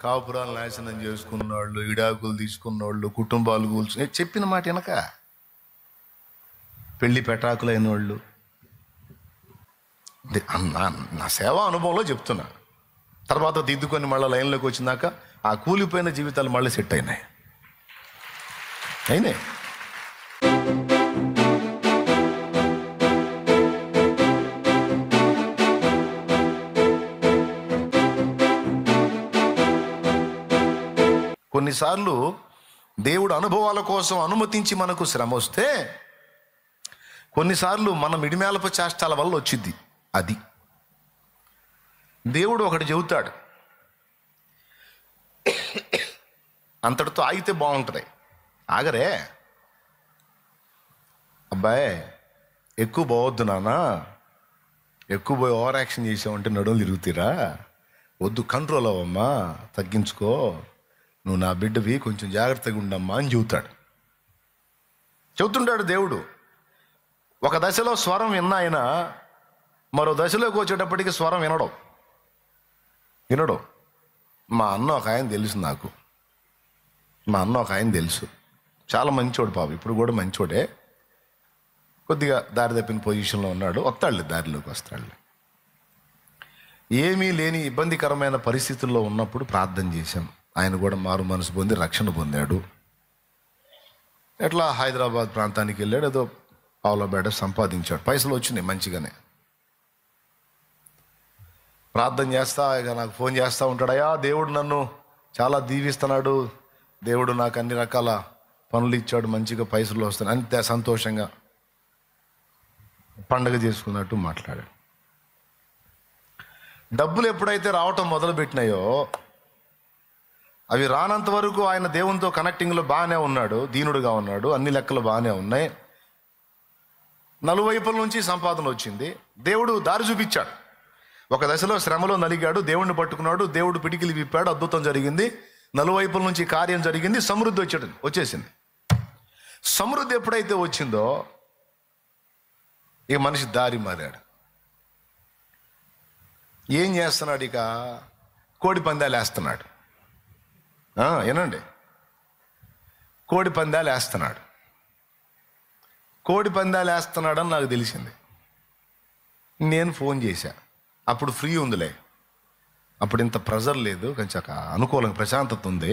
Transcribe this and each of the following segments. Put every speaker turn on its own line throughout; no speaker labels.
కాపురాలు నాశనం చేసుకున్నవాళ్ళు, విడాకులు తీసుకున్నవాళ్ళు, కుటుంబాలు కూల్చుని చెప్పిన మాట వెనక పెళ్లి పెటాకులైన వాళ్ళు. నా సేవా అనుభవంలో చెప్తున్నా. తర్వాత దిద్దుకొని మళ్ళీ లైన్లోకి వచ్చినాక ఆ కూలిపోయిన జీవితాలు మళ్ళీ సెట్ అయినాయి. కొన్నిసార్లు దేవుడు అనుభవాల కోసం అనుమతించి మనకు శ్రమ వస్తే, కొన్నిసార్లు మన మిడిమేలపు చేష్టాల వల్ల వచ్చింది. అది దేవుడు ఒకటి చెబుతాడు, అంతటితో ఆగితే బాగుంటుంది. ఆగరే అబ్బాయి, ఎక్కువ పోవద్దు నాన్న, ఎక్కువ పోయి ఓవర్ యాక్షన్ చేసావంటే నడువులు తిరుగుతీరా, వద్దు, కంట్రోల్ అవ్వమ్మా, తగ్గించుకో, నువ్వు నా బిడ్డవి, కొంచెం జాగ్రత్తగా ఉండమ్మా అని చెబుతుంటాడు దేవుడు. ఒక దశలో స్వరం విన్నా ఆయన మరో దశలోకి వచ్చేటప్పటికి స్వరం వినడు. మా అన్న ఒక ఆయన తెలుసు నాకు, చాలా మంచోడు పాపం, ఇప్పుడు కూడా మంచోడే, కొద్దిగా దారి తప్పిన పొజిషన్లో ఉన్నాడు, దారిలోకి వస్తాడు. ఏమీ లేని ఇబ్బందికరమైన పరిస్థితుల్లో ఉన్నప్పుడు ప్రార్థన చేశాం. ఆయన కూడా మారు మనసు పొంది రక్షణ పొందాడు. ఎట్లా హైదరాబాద్ ప్రాంతానికి వెళ్ళాడు, ఏదో పావులబేడ సంపాదించాడు, పైసలు వచ్చినాయి మంచిగానే. ప్రార్థన చేస్తా ఇక నాకు ఫోన్ చేస్తూ ఉంటాడు, అయ్యా దేవుడు నన్ను చాలా దీవిస్తున్నాడు, దేవుడు నాకు అన్ని రకాల పనులు ఇచ్చాడు, మంచిగా పైసలు వస్తాను, అంతే సంతోషంగా పండగ చేసుకున్నట్టు మాట్లాడాడు. డబ్బులు ఎప్పుడైతే రావటం మొదలుపెట్టినాయో, అవి రానంత వరకు ఆయన దేవునితో కనెక్టింగ్లో బాగానే ఉన్నాడు, దీనుడుగా ఉన్నాడు, అన్ని లెక్కలు బాగానే ఉన్నాయి, నలువైపుల నుంచి సంపాదన వచ్చింది. దేవుడు దారి చూపించాడు. ఒక దశలో శ్రమలో నలిగాడు, దేవుడిని పట్టుకున్నాడు, దేవుడు పిడికిలి విప్పాడు, అద్భుతం జరిగింది, నలువైపుల నుంచి కార్యం జరిగింది, సమృద్ధి వచ్చేసింది. సమృద్ధి ఎప్పుడైతే వచ్చిందో ఇక మనిషి దారి మారాడు. ఏం చేస్తున్నాడు? ఇక కోడి పందాలు వేస్తున్నాడు. ఏనండి, కోడి పందాలు వేస్తున్నాడని నాకు తెలిసింది. నేను ఫోన్ చేశా. అప్పుడు ఫ్రీ ఉందిలే, అప్పుడు ఇంత ప్రెజర్ లేదు, కొంచెం అనుకూలంగా ప్రశాంతత ఉంది,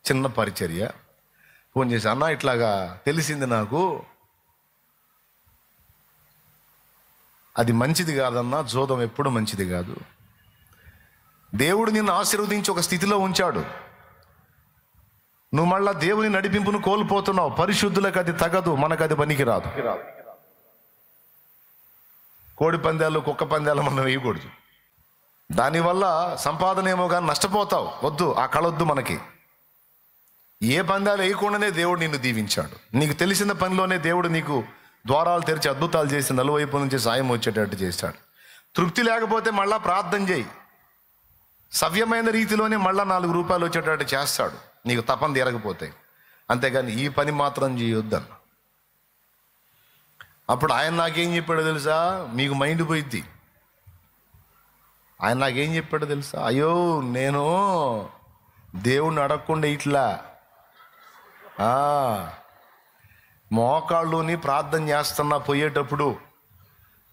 చిన్న పరిచర్య. ఫోన్ చేశా, అన్న ఇట్లాగా తెలిసింది నాకు, అది మంచిది కాదన్నా, జోదం ఎప్పుడు మంచిది కాదు. దేవుడు నిన్ను ఆశీర్వదించి ఒక స్థితిలో ఉంచాడు, నువ్వు మళ్ళా దేవుని నడిపింపును కోల్పోతున్నావు. పరిశుద్ధులకు అది తగదు, మనకు అది పనికిరాదు. కోడి పందాలు, కుక్క పందాలు మనం వేయకూడదు. దానివల్ల సంపాదన ఏమో కానీ నష్టపోతావు. వద్దు, ఆ కళొద్దు మనకి. ఏ పందాలు వేయకుండానే దేవుడు నిన్ను దీవించాడు. నీకు తెలిసిన పనిలోనే దేవుడు నీకు ద్వారాలు తెరిచి అద్భుతాలు చేసి నలువైపు నుంచి సాయం వచ్చేటట్టు చేశాడు. తృప్తి లేకపోతే మళ్ళా ప్రార్థన చేయి, సవ్యమైన రీతిలోనే మళ్ళా 4 రూపాయలు వచ్చేటట్టు చేస్తాడు, నీకు తపన తీరకపోతే. అంతేగాని ఈ పని మాత్రం చేయొద్దన్న. అప్పుడు ఆయన నాకేం చెప్పాడో తెలుసా? మీకు మైండ్ పోయిద్ది. ఆయన నాకేం చెప్పాడో తెలుసా? అయ్యో, నేను దేవుణ్ణి అడగకుండా ఇట్లా మోకాళ్ళుని ప్రార్థన చేస్తున్నా, పోయేటప్పుడు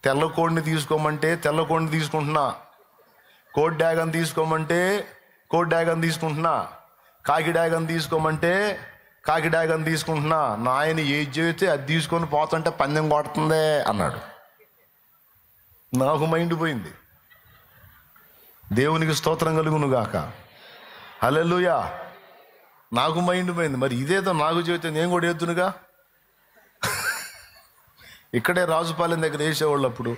తెల్లకోడిని తీసుకోమంటే తెల్లకోడిని తీసుకుంటున్నా, కోడి డ్యాగన్ తీసుకోమంటే కోడి డ్యాగన్ తీసుకుంటున్నా, కాకి డ్యాగన్ తీసుకోమంటే కాకి డ్యాగన్ తీసుకుంటున్నా, నా ఆయన ఏది చెబితే అది తీసుకొని పోతుంటే పందెం కొడుతుందే అన్నాడు. నాకు మైండ్ పోయింది. దేవునికి స్తోత్రం కలుగును గాక, హల్లెలూయా. నాకు మైండ్ పోయింది. మరి ఇదేదో నాకు చెబితే నేను కూడా వేద్దునుగా. ఇక్కడే రాజుపాలెం దగ్గర వేసేవాళ్ళు, అప్పుడు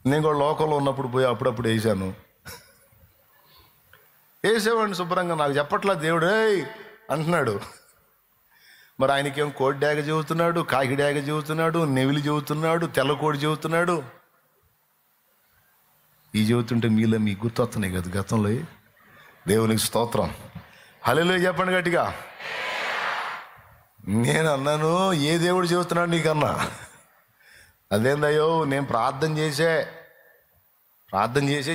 నేను కూడా లోకంలో ఉన్నప్పుడు పోయి అప్పుడప్పుడు వేసేవాడిని శుభ్రంగా. నాకు చెప్పట్లా దేవుడు అంటున్నాడు. మరి ఆయనకేం కోడి డ్యాగ చెబుతున్నాడు, కాకి డ్యాగ చెబుతున్నాడు, నెవిలి చెబుతున్నాడు, తెల్లకోడి చెబుతున్నాడు. ఈ చెబుతుంటే మీలో మీకు గుర్తొస్తున్నాయి కదా గతంలో. దేవునికి స్తోత్రం, హల్లెలూయా చెప్పండి గట్టిగా. నేను అన్నాను, ఏ దేవుడు చెబుతున్నాడు నీకన్నా? అదేందయ్యో, నేను ప్రార్థన చేసే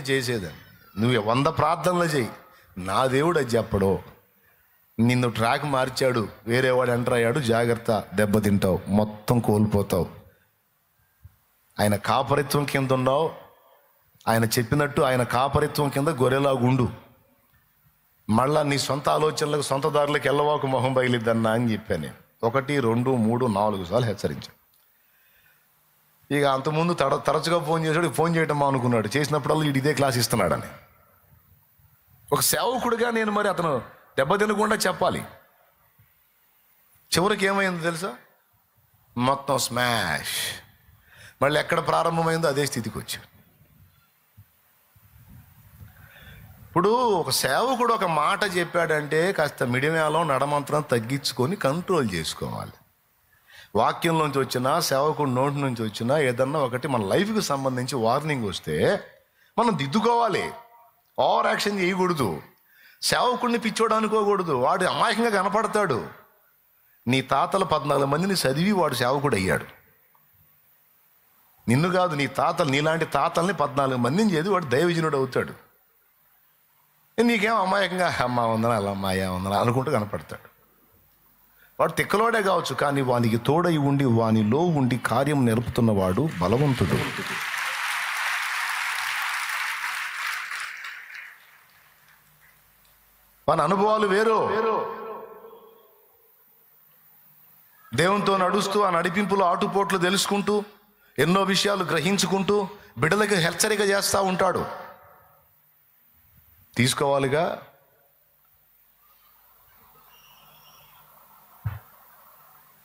చేసేదాన్ని. నువ్వు 100 ప్రార్థనలు చేయి, నా దేవుడు అది చెప్పడు. నిన్ను ట్రాక్ మార్చాడు, వేరేవాడు ఎంటర్ అయ్యాడు, జాగ్రత్త, దెబ్బతింటావు, మొత్తం కోల్పోతావు. ఆయన కాపరిత్వం కింద ఉన్నావు. ఆయన చెప్పినట్టు ఆయన కాపరిత్వం కింద గొర్రెలాగుండు. మళ్ళా నీ సొంత ఆలోచనలకు, సొంత దారులకు వెళ్ళవాకు, మొహం బయలుద్దన్నా అని చెప్పాను నేను. 1, 2, 3, 4 సార్లు హెచ్చరించాను. ఇక అంతకుముందు తరచుగా ఫోన్ చేశాడు. ఫోన్ చేయటం అనుకున్నాడు. చేసినప్పుడల్లా వీడు ఇదే క్లాస్ ఇస్తున్నాడని. ఒక సేవకుడిగా నేను మరి అతను దెబ్బ తినకుండా చెప్పాలి. చివరికి ఏమైందో తెలుసా? మొత్తం స్మాష్. మళ్ళీ ఎక్కడ ప్రారంభమైందో అదే స్థితికి వచ్చాడు. ఇప్పుడు ఒక సేవకుడు ఒక మాట చెప్పాడంటే కాస్త మిడిమేళం నడమంత్రం తగ్గించుకొని కంట్రోల్ చేసుకోవాలి. వాక్యంలోంచి వచ్చినా, సేవకుడు నోటి నుంచి వచ్చినా ఏదన్నా ఒకటి మన లైఫ్కి సంబంధించి వార్నింగ్ వస్తే మనం దిద్దుకోవాలి. ఓవర్ యాక్షన్ చేయకూడదు. సేవకుడిని పిచ్చోడు అనుకోకూడదు. వాడు అమాయకంగా కనపడతాడు. నీ తాతలు 14 మందిని చదివి వాడు సేవకుడు అయ్యాడు. నిన్ను కాదు, నీ తాతలు, నీలాంటి తాతల్ని 14 మందిని చదివి వాడు దైవజనుడు అవుతాడు. నీకేం అమాయకంగా అమ్మ ఉందనా, అలా అమ్మాయ ఉందనా అనుకుంటూ కనపడతాడు. వాడు తిక్కలోడే కావచ్చు, కానీ వానికి తోడై ఉండి వానిలో ఉండి కార్యం నేర్పుతున్నవాడు బలవంతుడు. వాని అనుభవాలు వేరు. దేవునితో నడుస్తూ ఆ నడిపింపులో ఆటుపోట్లు తెలుసుకుంటూ ఎన్నో విషయాలు గ్రహించుకుంటూ బిడ్డలకు హెచ్చరిక చేస్తూ ఉంటాడు. తీసుకోవాలిగా.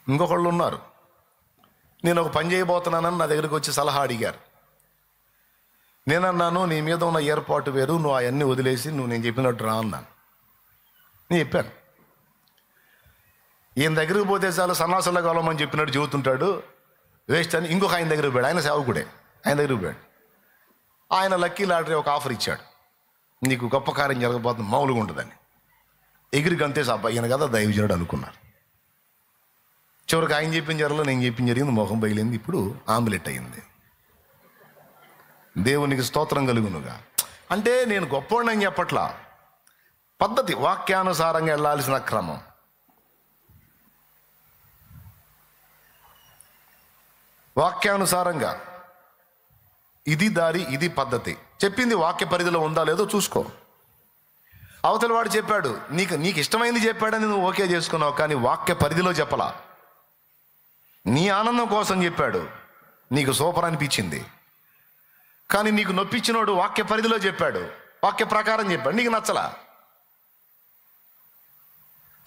ఇంకొకళ్ళు ఉన్నారు. నేను ఒక పని చేయబోతున్నానని నా దగ్గరికి వచ్చి సలహా అడిగారు. నేనన్నాను, నీ మీద ఉన్న ఏర్పాటు వేరు, నువ్వు అవన్నీ వదిలేసి నువ్వు నేను చెప్పినట్టు రా అన్నాను. నేను చెప్పాను. ఈయన దగ్గరికి పోతే చాలు సన్నాసుల్లో కావాలని చెప్పినట్టు చెబుతుంటాడు, వేస్ట్ అని. ఇంకొక ఆయన దగ్గరికి పోయాడు. ఆయన సేవకుడే. ఆయన దగ్గరికి పోయాడు. ఆయన లక్కీ లాటరీ ఒక ఆఫర్ ఇచ్చాడు. నీకు గొప్ప కార్యం జరగబోతుంది, మామూలుగా ఉంటుందని. ఎగిరి గంతేసి అబ్బాయి ఈయన కదా దైవజనుడు అనుకున్నారు. చివరికి ఆయన చెప్పింది జరగలో, నేను చెప్పింది జరిగింది, మొహం బయలింది. ఇప్పుడు ఆమ్లెట్ అయింది. దేవునికి స్తోత్రం కలుగునుగా. అంటే నేను గొప్పవాడిని చెప్పట్లా, పద్ధతి, వాక్యానుసారంగా వెళ్ళాల్సిన క్రమం. వాక్యానుసారంగా ఇది దారి, ఇది పద్ధతి. చెప్పింది వాక్య పరిధిలో ఉందా లేదో చూసుకో. అవతల వాడు చెప్పాడు, నీకు ఇష్టమైంది చెప్పాడని నువ్వు ఓకే చేసుకున్నావు, కానీ వాక్య పరిధిలో చెప్పలా. నీ ఆనందం కోసం చెప్పాడు, నీకు సూపర్ అనిపించింది. కానీ నీకు నొప్పించినోడు వాక్య పరిధిలో చెప్పాడు, వాక్య ప్రకారం చెప్పాడు, నీకు నచ్చలా.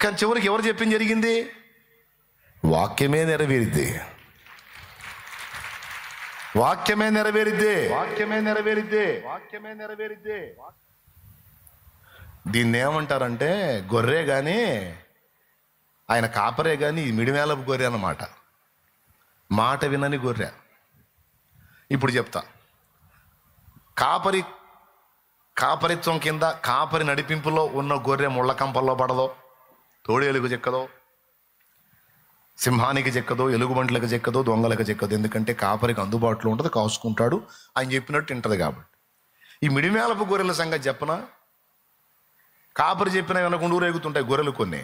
కానీ చివరికి ఎవరు చెప్పింది జరిగింది? వాక్యమే నెరవేరిద్ది. వాక్యమే నెరవేరిద్ది. వాక్యమే నెరవేరిద్ది. వాక్యమే నెరవేరిద్ది. దీన్ని ఏమంటారంటే గొర్రె కానీ ఆయన కాపరే కానీ మిడిమేళపు గొర్రె అన్నమాట. మాట వినని గొర్రె. ఇప్పుడు చెప్తా. కాపరిత్వం కింద కాపరి నడిపింపులో ఉన్న గొర్రె ముళ్ళ కంపల్లో పడదో, తోడేలుగు చెక్కదో, సింహానికి చెక్కదో, ఎలుగుబంట్లకు చెక్కదో, దొంగలకు చెక్కదో. ఎందుకంటే కాపరికి అందుబాటులో ఉంటుంది, కాసుకుంటాడు, ఆయన చెప్పినట్టు వింటది కాబట్టి. ఈ మిడిమేళపు గొర్రెల సంగతి చెప్పనా? కాపరి చెప్పిన వెనక ఊరేగుతుంటాయి గొర్రెలు కొన్ని.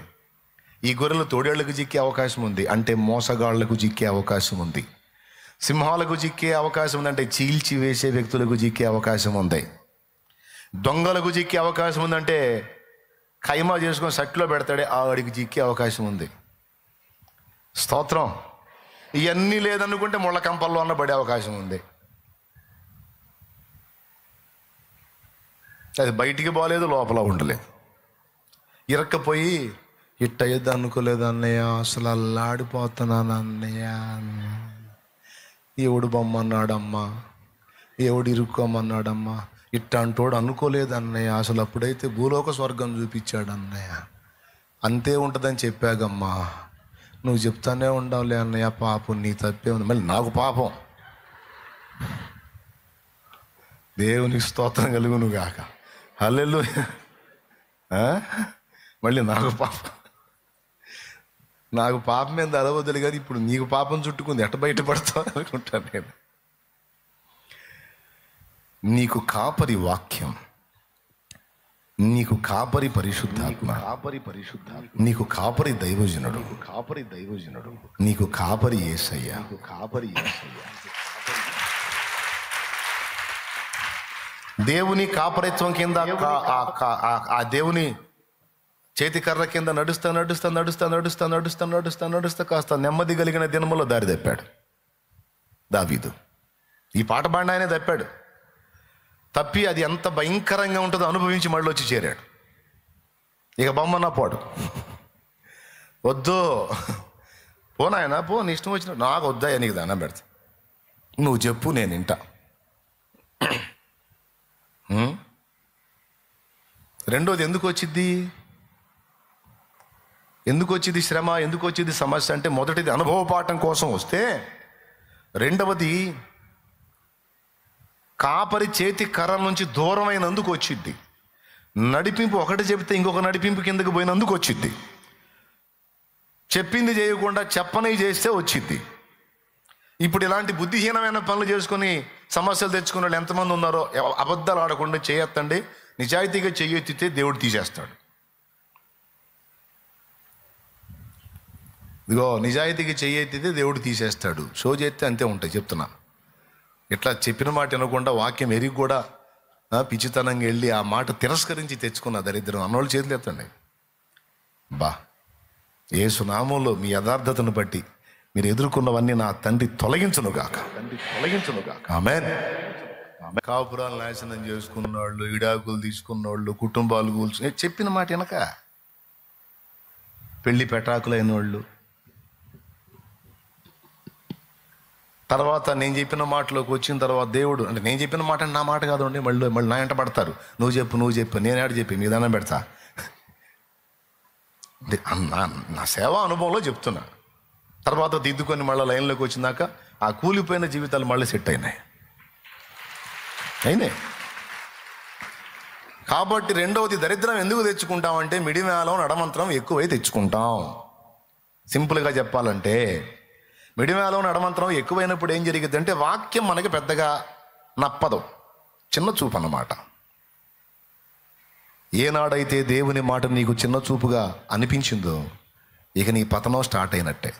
ఈ గొర్రెలు తోడేళ్లకు చిక్కే అవకాశం ఉంది, అంటే మోసగాళ్లకు చిక్కే అవకాశం ఉంది. సింహాలకు చిక్కే అవకాశం ఉంది, అంటే చీల్చి వేసే వ్యక్తులకు చిక్కే అవకాశం ఉంది. దొంగలకు చిక్కే అవకాశం ఉందంటే ఖైమా చేసుకొని సట్లో పెడతాడే ఆడికి చిక్కే అవకాశం ఉంది. స్తోత్రం. ఇవన్నీ లేదనుకుంటే ముళ్ళ కంపల్లో అన్న పడే అవకాశం ఉంది. అది బయటికి పోలేదు, లోపల ఉండలేదు. ఇరక్కపోయి ఇట్ట అయ్యద్దు అనుకోలేదు అన్నయ్య, అసలు అల్లాడిపోతున్నాను అన్నయ్య, ఎవడు బొమ్మన్నాడమ్మా, ఎవడు ఇరుక్కోమన్నాడమ్మా, ఇట్టంటోడు అనుకోలేదు అన్నయ్య, అసలు అప్పుడైతే భూలోక స్వర్గం చూపించాడు అన్నయ్య, అంతే ఉంటుందని చెప్పాగమ్మా, నువ్వు చెప్తానే ఉండవులే అన్నయ్య, పాపం నీ తప్పే ఉంది. మళ్ళీ నాకు పాపం. దేవునికి స్తోత్రం కలుగును గాక. హల్లెలూయా. మళ్ళీ నాకు పాపం మీద అలవద్దులు, కానీ ఇప్పుడు నీకు పాపం చుట్టుకుంది, ఎట్ట బయటపడతావు అనుకుంటాను నేను. నీకు కాపరి వాక్యం, నీకు కాపరి పరిశుద్ధాత్మ, నీకు కాపరి దైవజనుడు, నీకు కాపరి యేసయ్య. దేవుని కాపరిత్వం కింద ఆ దేవుని చేతికర్ర కింద నడుస్తా కాస్త నెమ్మది కలిగిన దినములో దారి తప్పాడు దావీదు. ఈ పాట పాడిన ఆయనే తప్పాడు. తప్పి అది ఎంత భయంకరంగా ఉంటుందో అనుభవించి మళ్ళీ వచ్చి చేరాడు. ఇక బొమ్మన్నా పోడు, వద్దు పోనాయనా పో, నీ ఇష్టం వచ్చిన, నాకు వద్దాయా నీకు దండం పెడతా, నువ్వు చెప్పు నేను వింటా. రెండోది ఎందుకు వచ్చింది శ్రమ, ఎందుకు వచ్చింది సమస్య అంటే, మొదటిది అనుభవ పాఠం కోసం వస్తే, రెండవది కాపరి చేతి కర్ర నుంచి దూరమైనందుకు వచ్చిద్ది. నడిపింపు ఒకటి చెబితే ఇంకొక నడిపింపు కిందకు పోయినందుకు వచ్చిద్ది. చెప్పింది చేయకుండా చెప్పనివి చేస్తే వచ్చిద్ది. ఇప్పుడు ఇలాంటి బుద్ధిహీనమైన పనులు చేసుకొని సమస్యలు తెచ్చుకునే వాళ్ళు ఎంతమంది ఉన్నారో, అబద్ధాలు ఆడకుండా చేయొద్దండి. నిజాయితీగా చెయ్యెత్తితే దేవుడు తీసేస్తాడు. ఇదిగో నిజాయితీగా చెయ్యెత్తితే దేవుడు తీసేస్తాడు. షో చేస్తే అంతే ఉంటాయి చెప్తున్నా. ఇట్లా చెప్పిన మాట వినకుండా వాక్యం ఎరిగి కూడా పిచ్చితనంగా వెళ్ళి ఆ మాట తిరస్కరించి తెచ్చుకున్న దరిద్రం అన్నోళ్ళు చేతులు ఎత్తండి. యేసు నామంలో మీ యథార్థతను బట్టి మీరు ఎదుర్కొన్నవన్నీ నా తండ్రి తొలగించునుగాక. ఆమేన్. కాపురాలు నాశనం చేసుకున్నవాళ్ళు, ఇడాకులు తీసుకున్నవాళ్ళు, కుటుంబాలు కూల్చు చెప్పిన మాట వెనక పెళ్లి పెటాకులైన వాళ్ళు, తర్వాత నేను చెప్పిన మాటలోకి వచ్చిన తర్వాత దేవుడు అంటే, నేను చెప్పిన మాట నా మాట కాదండి, మళ్ళీ నా వెంట పడతారు. నువ్వు చెప్పు నేను ఆడ చెప్పి మీ దానం పెడతా. నా సేవా అనుభవంలో చెప్తున్నా. తర్వాత దిద్దుకొని మళ్ళీ లైన్లోకి వచ్చినాక ఆ కూలిపోయిన జీవితాలు మళ్ళీ సెట్ అయినాయి. కాబట్టి రెండవది దరిద్రం ఎందుకు తెచ్చుకుంటామంటే, మిడిమేళం నడమంత్రం ఎక్కువై తెచ్చుకుంటాం. సింపుల్గా చెప్పాలంటే, మిడిమేళం నడమంత్రం ఎక్కువైనప్పుడు ఏం జరిగింది అంటే, వాక్యం మనకి పెద్దగా నప్పదు, చిన్న చూపు అన్నమాట. ఏనాడైతే దేవుని మాట నీకు చిన్న చూపుగా అనిపించిందో, ఇక నీ పతనం స్టార్ట్ అయినట్టే.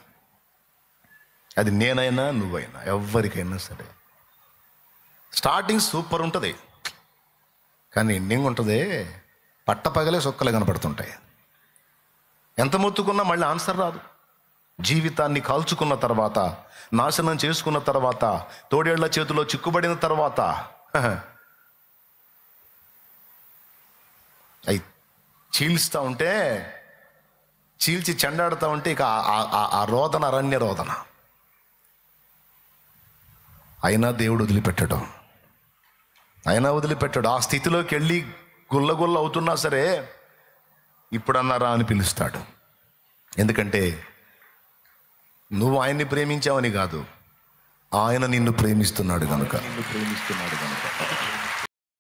అది నేనైనా నువ్వైనా ఎవరికైనా సరే. స్టార్టింగ్ సూపర్ ఉంటుంది, కానీ ఎండింగ్ ఉంటుంది పట్టపగలే సొక్కలే కనపడుతుంటాయి. ఎంత మొత్తుకున్నా మళ్ళీ ఆన్సర్ రాదు. జీవితాన్ని కాల్చుకున్న తర్వాత, నాశనం చేసుకున్న తర్వాత, తోడేళ్ల చేతిలో చిక్కుబడిన తర్వాత, అవి చీల్స్తూ ఉంటే, చీల్చి చెండాడుతూ ఉంటే ఇక ఆ రోదన అరణ్య రోదన. అయినా దేవుడు వదిలిపెట్టాడు. ఆ స్థితిలోకి వెళ్ళి గుల్లగుల్ల అవుతున్నా సరే ఇప్పుడన్నారా అని పిలుస్తాడు. ఎందుకంటే నువ్వు ఆయన్ని ప్రేమించావని కాదు, ఆయన నిన్ను ప్రేమిస్తున్నాడు కనుక.